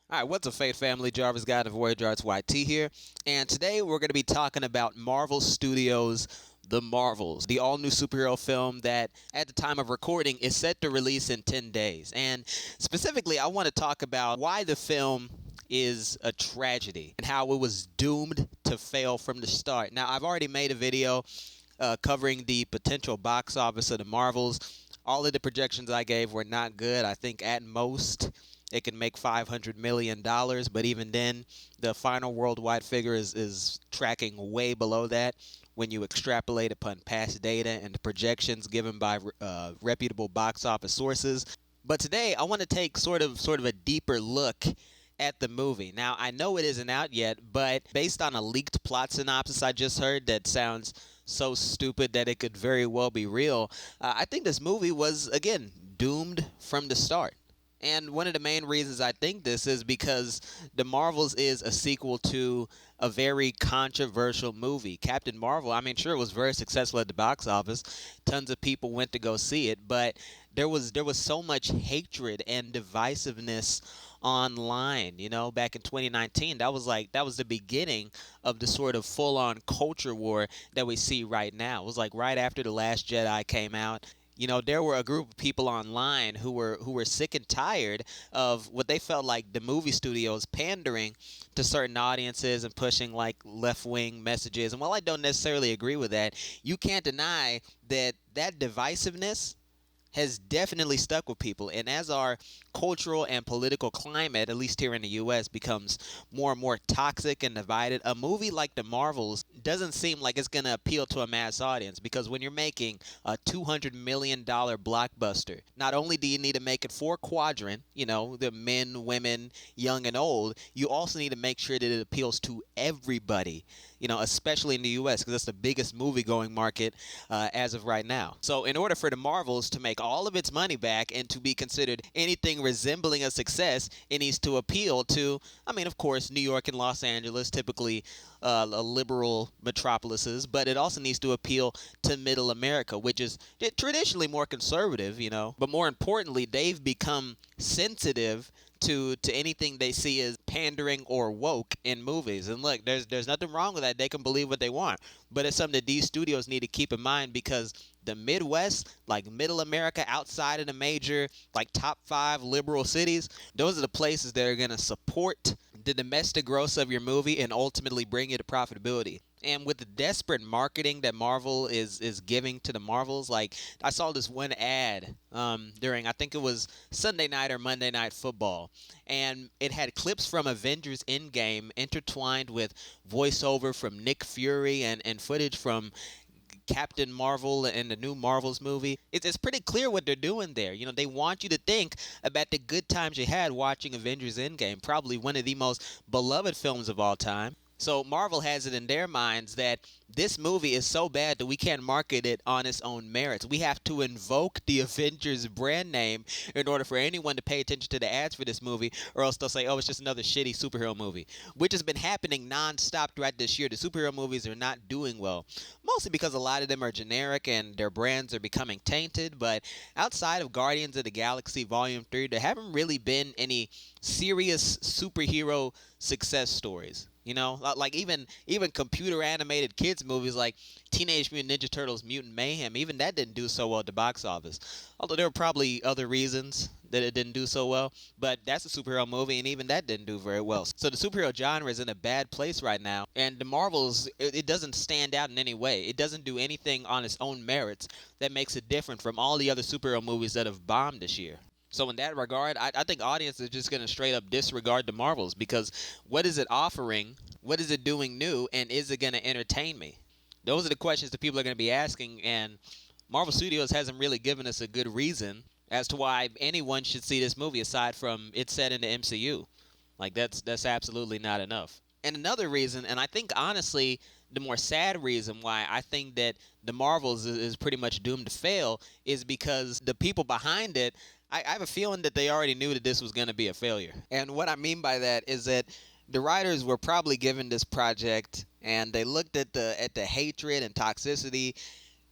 All right, what's up, Fate Family? Jarvis God of Voyager Arts YT here, and today we're going to be talking about Marvel Studios' The Marvels, the all-new superhero film that, at the time of recording, is set to release in 10 days. And specifically, I want to talk about why the film is a tragedy and how it was doomed to fail from the start. Now, I've already made a video covering the potential box office of The Marvels. All of the projections I gave were not good. I think at most it can make $500 million, but even then, the final worldwide figure is tracking way below that when you extrapolate upon past data and the projections given by reputable box office sources. But today, I want to take sort of a deeper look at the movie. Now, I know it isn't out yet, but based on a leaked plot synopsis I just heard that sounds so stupid that it could very well be real, I think this movie was, again, doomed from the start. And one of the main reasons I think this is because The Marvels is a sequel to a very controversial movie. Captain Marvel, I mean, sure, it was very successful at the box office. Tons of people went to go see it, but there was so much hatred and divisiveness online, back in 2019. That was the beginning of the sort of full-on culture war that we see right now. It was like right after The Last Jedi came out. There were a group of people online who were sick and tired of what they felt like the movie studios pandering to certain audiences and pushing like left-wing messages. And while I don't necessarily agree with that, you can't deny that divisiveness has definitely stuck with people. And as our cultural and political climate, at least here in the US, becomes more and more toxic and divided, a movie like The Marvels doesn't seem like it's going to appeal to a mass audience, because when you're making a $200 million blockbuster, not only do you need to make it four quadrant, the men, women, young and old, you also need to make sure that it appeals to everybody, especially in the US, because that's the biggest movie going market as of right now. So in order for The Marvels to make all of its money back and to be considered anything resembling a success, it needs to appeal to, of course, New York and Los Angeles, typically liberal metropolises, but it also needs to appeal to middle America, which is traditionally more conservative, But more importantly, they've become sensitive to anything they see as pandering or woke in movies. And look, there's nothing wrong with that. They can believe what they want, but it's something that these studios need to keep in mind, because the Midwest, like middle America, outside of the major like top 5 liberal cities, those are the places that are going to support the domestic gross of your movie and ultimately bring you to profitability. And with the desperate marketing that Marvel is giving to the Marvels, like I saw this one ad during, I think it was Sunday night or Monday Night Football, and it had clips from Avengers Endgame intertwined with voiceover from Nick Fury and footage from Captain Marvel and the new Marvels movie. It's pretty clear what they're doing there. They want you to think about the good times you had watching Avengers Endgame, probably one of the most beloved films of all time. So Marvel has it in their minds that this movie is so bad that we can't market it on its own merits. We have to invoke the Avengers brand name in order for anyone to pay attention to the ads for this movie, or else they'll say, oh, it's just another shitty superhero movie, which has been happening nonstop throughout this year. The superhero movies are not doing well, mostly because a lot of them are generic and their brands are becoming tainted. But outside of Guardians of the Galaxy Volume 3, there haven't really been any serious superhero success stories. Like even computer animated kids movies like Teenage Mutant Ninja Turtles Mutant Mayhem, even that didn't do so well at the box office. Although there were probably other reasons that it didn't do so well, but that's a superhero movie, and even that didn't do very well. So the superhero genre is in a bad place right now, and the Marvels, it doesn't stand out in any way. It doesn't do anything on its own merits that makes it different from all the other superhero movies that have bombed this year. So in that regard, I think audiences are just going to straight up disregard the Marvels, because what is it offering? What is it doing new? And is it going to entertain me? Those are the questions that people are going to be asking, and Marvel Studios hasn't really given us a good reason as to why anyone should see this movie aside from it's set in the MCU. Like that's absolutely not enough. And another reason, and I think honestly the more sad reason why I think that the Marvels is pretty much doomed to fail, is because the people behind it, I have a feeling that they already knew that this was going to be a failure. And what I mean by that is that the writers were probably given this project and they looked at the hatred and toxicity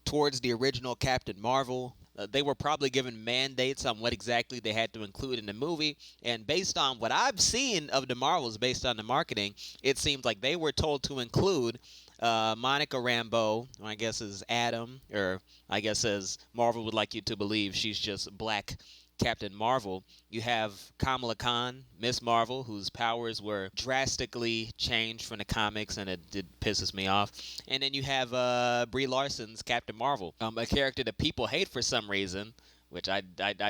towards the original Captain Marvel. They were probably given mandates on what exactly they had to include in the movie, and based on what I've seen of the Marvels, based on the marketing, it seems like they were told to include Monica Rambeau, who I guess is Adam, or I guess as Marvel would like you to believe, she's just Black Captain Marvel. You have Kamala Khan, Miss Marvel, whose powers were drastically changed from the comics, and it pisses me off. And then you have Brie Larson's Captain Marvel, a character that people hate for some reason, which I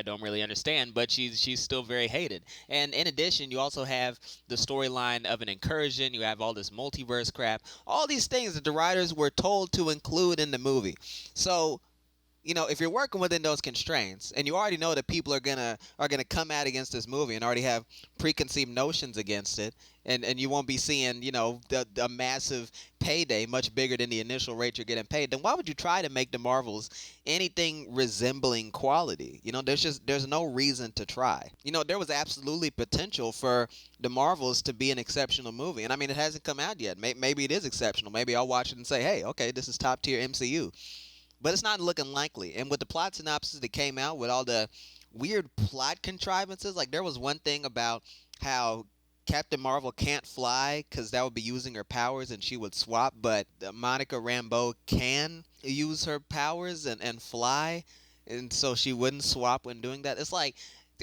don't really understand, but she's still very hated. And in addition, you also have the storyline of an incursion. You have all this multiverse crap, all these things that the writers were told to include in the movie. So if you're working within those constraints and you already know that people are gonna come out against this movie and already have preconceived notions against it, and you won't be seeing the massive payday much bigger than the initial rate you're getting paid, then why would you try to make the Marvels anything resembling quality? There's no reason to try. There was absolutely potential for the Marvels to be an exceptional movie, and I mean it hasn't come out yet. Maybe it is exceptional. Maybe I'll watch it and say, hey, okay, this is top tier MCU, but it's not looking likely. And with the plot synopsis that came out with all the weird plot contrivances, like there was one thing about how Captain Marvel can't fly because that would be using her powers and she would swap, but Monica Rambeau can use her powers and fly, and so she wouldn't swap when doing that. It's like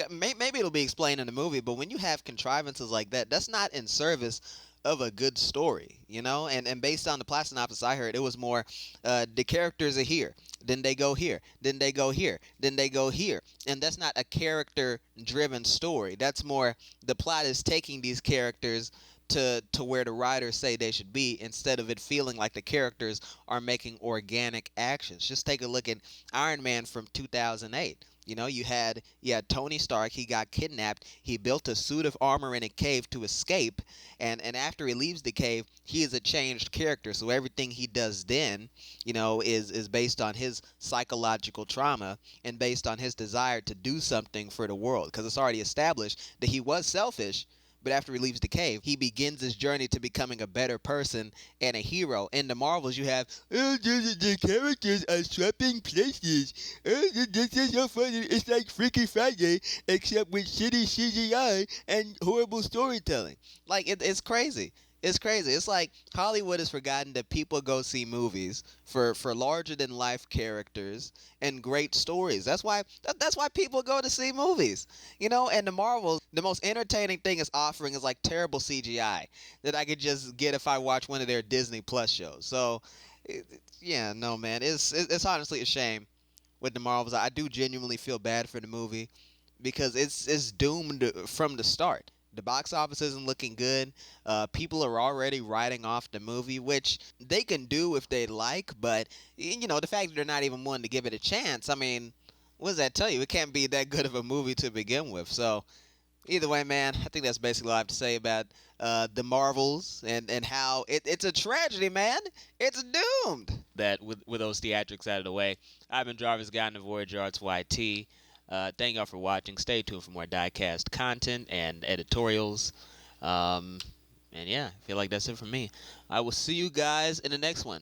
maybe it'll be explained in the movie, but when you have contrivances like that, that's not in service of a good story, and based on the plot synopsis I heard, it was more the characters are here, then they go here, then they go here, then they go here, and that's not a character driven story. That's more the plot is taking these characters to where the writers say they should be, instead of it feeling like the characters are making organic actions. Just take a look at Iron Man from 2008. You had Tony Stark. He got kidnapped. He built a suit of armor in a cave to escape, and after he leaves the cave, he is a changed character. So everything he does then, is based on his psychological trauma and based on his desire to do something for the world. Because it's already established that he was selfish, but after he leaves the cave, he begins his journey to becoming a better person and a hero. In the Marvels, you have, the characters are swapping places. This is so funny. It's like Freaky Friday, except with shitty CGI and horrible storytelling. Like, it's crazy. It's crazy. It's like Hollywood has forgotten that people go see movies for larger than life characters and great stories. That's why people go to see movies. And the Marvels, the most entertaining thing it's offering is like terrible CGI that I could just get if I watch one of their Disney Plus shows. So yeah, no man, it's honestly a shame with the Marvels. I do genuinely feel bad for the movie because it's doomed from the start. The box office isn't looking good. People are already writing off the movie, which they can do if they like, but the fact that they're not even willing to give it a chance, I mean, what does that tell you? It can't be that good of a movie to begin with. So either way, man, I think that's basically all I have to say about the Marvels and how it's a tragedy, man. It's doomed. That with those theatrics out of the way, I've been Jarvis Guy in the Voyager Arts YT. Thank y'all for watching. Stay tuned for more diecast content and editorials. And yeah, I feel like that's it from me. I will see you guys in the next one.